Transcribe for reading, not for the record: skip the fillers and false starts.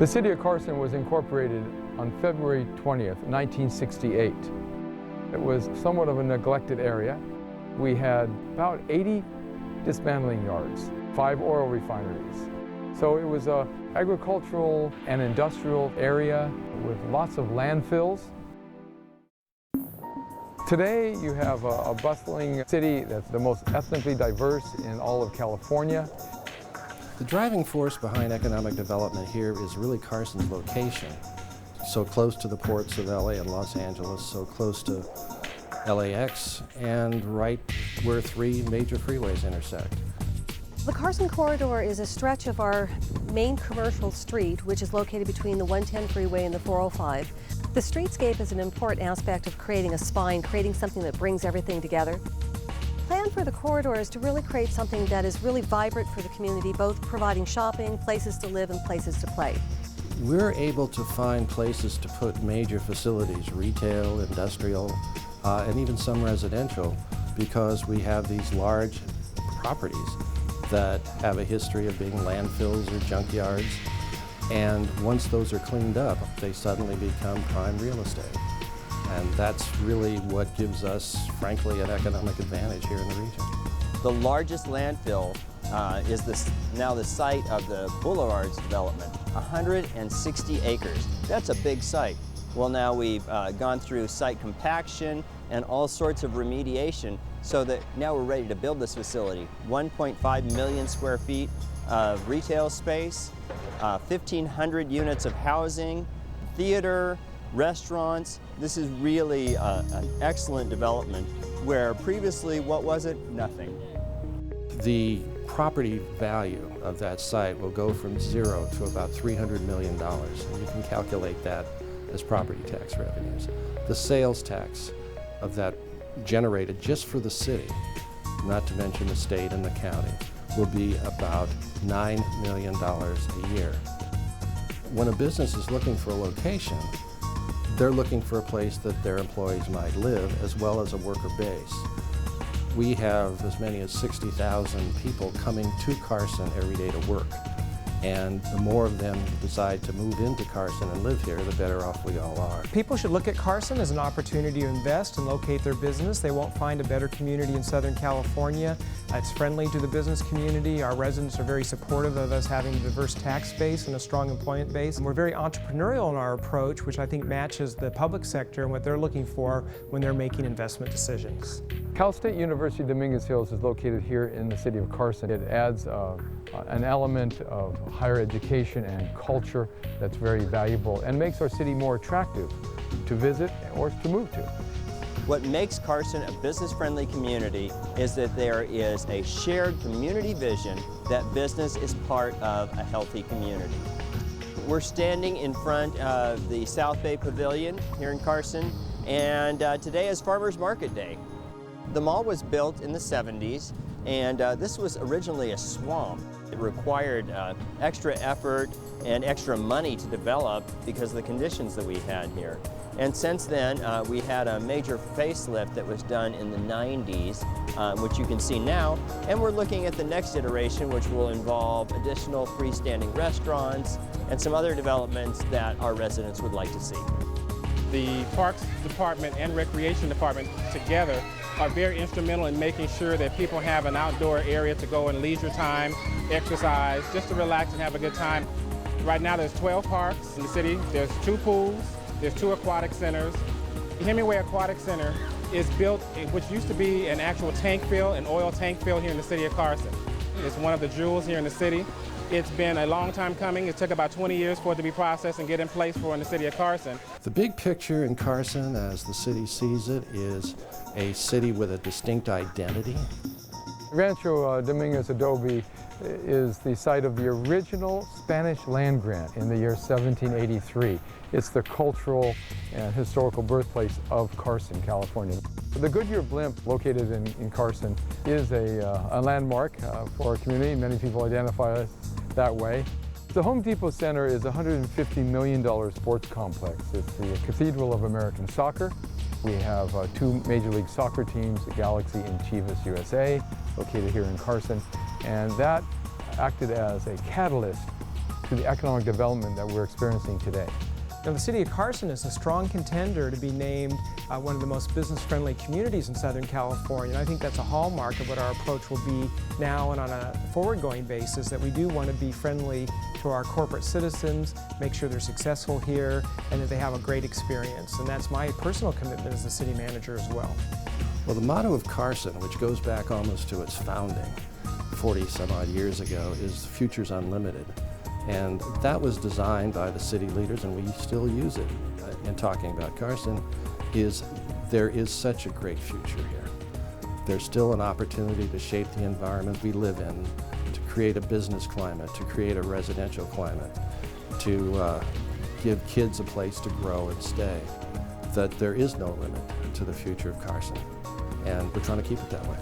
The City of Carson was incorporated on February 20th, 1968. It was somewhat of a neglected area. We had about 80 dismantling yards, 5 oil refineries. So it was an agricultural and industrial area with lots of landfills. Today you have a bustling city that's the most ethnically diverse in all of California. The driving force behind economic development here is really Carson's location. So close to the ports of LA and Los Angeles, so close to LAX, and right where 3 major freeways intersect. The Carson Corridor is a stretch of our main commercial street, which is located between the 110 freeway and the 405. The streetscape is an important aspect of creating a spine, creating something that brings everything together. The plan for the corridor is to really create something that is really vibrant for the community, both providing shopping, places to live, and places to play. We're able to find places to put major facilities, retail, industrial, and even some residential, because we have these large properties that have a history of being landfills or junkyards. And once those are cleaned up, they suddenly become prime real estate. And that's really what gives us, frankly, an economic advantage here in the region. The largest landfill is now the site of the Boulevards development, 160 acres. That's a big site. Well, now we've gone through site compaction and all sorts of remediation, so that now we're ready to build this facility. 1.5 million square feet of retail space, 1,500 units of housing, theater, restaurants. This is really an excellent development where previously, what was it? Nothing. The property value of that site will go from 0 to about $300 million, and you can calculate that as property tax revenues. The sales tax of that generated just for the city, not to mention the state and the county, will be about $9 million a year. When a business is looking for a location, they're looking for a place that their employees might live, as well as a worker base. We have as many as 60,000 people coming to Carson every day to work. And the more of them decide to move into Carson and live here, the better off we all are. People should look at Carson as an opportunity to invest and locate their business. They won't find a better community in Southern California. It's friendly to the business community. Our residents are very supportive of us having a diverse tax base and a strong employment base. And we're very entrepreneurial in our approach, which I think matches the public sector and what they're looking for when they're making investment decisions. Cal State University Dominguez Hills is located here in the city of Carson. It adds an element of higher education and culture that's very valuable and makes our city more attractive to visit or to move to. What makes Carson a business-friendly community is that there is a shared community vision that business is part of a healthy community. We're standing in front of the South Bay Pavilion here in Carson, and today is Farmers Market Day. The mall was built in the 70s, and this was originally a swamp. It required extra effort and extra money to develop because of the conditions that we had here. And since then, we had a major facelift that was done in the 90s, which you can see now. And we're looking at the next iteration, which will involve additional freestanding restaurants and some other developments that our residents would like to see. The Parks Department and Recreation Department together are very instrumental in making sure that people have an outdoor area to go in leisure time, exercise, just to relax and have a good time. Right now there's 12 parks in the city. There's 2 pools, there's 2 aquatic centers. The Hemingway Aquatic Center is built, which used to be an actual tank fill, an oil tank fill here in the city of Carson. It's one of the jewels here in the city. It's been a long time coming. It took about 20 years for it to be processed and get in place for in the city of Carson. The big picture in Carson, as the city sees it, is a city with a distinct identity. Rancho Dominguez Adobe is the site of the original Spanish land grant in the year 1783. It's the cultural and historical birthplace of Carson, California. The Goodyear blimp located in Carson is a landmark for our community. Many people identify us that way. The Home Depot Center is a $150 million sports complex. It's the Cathedral of American Soccer. We have 2 Major League Soccer teams, the Galaxy and Chivas USA, located here in Carson, and that acted as a catalyst to the economic development that we're experiencing today. Now, the City of Carson is a strong contender to be named one of the most business-friendly communities in Southern California. And I think that's a hallmark of what our approach will be now and on a forward-going basis, that we do want to be friendly to our corporate citizens, make sure they're successful here, and that they have a great experience. And that's my personal commitment as the city manager as well. Well, the motto of Carson, which goes back almost to its founding 40 some odd years ago, is "Future's Unlimited." And that was designed by the city leaders, and we still use it in talking about Carson, is there is such a great future here. There's still an opportunity to shape the environment we live in, to create a business climate, to create a residential climate, to give kids a place to grow and stay. That there is no limit to the future of Carson, and we're trying to keep it that way.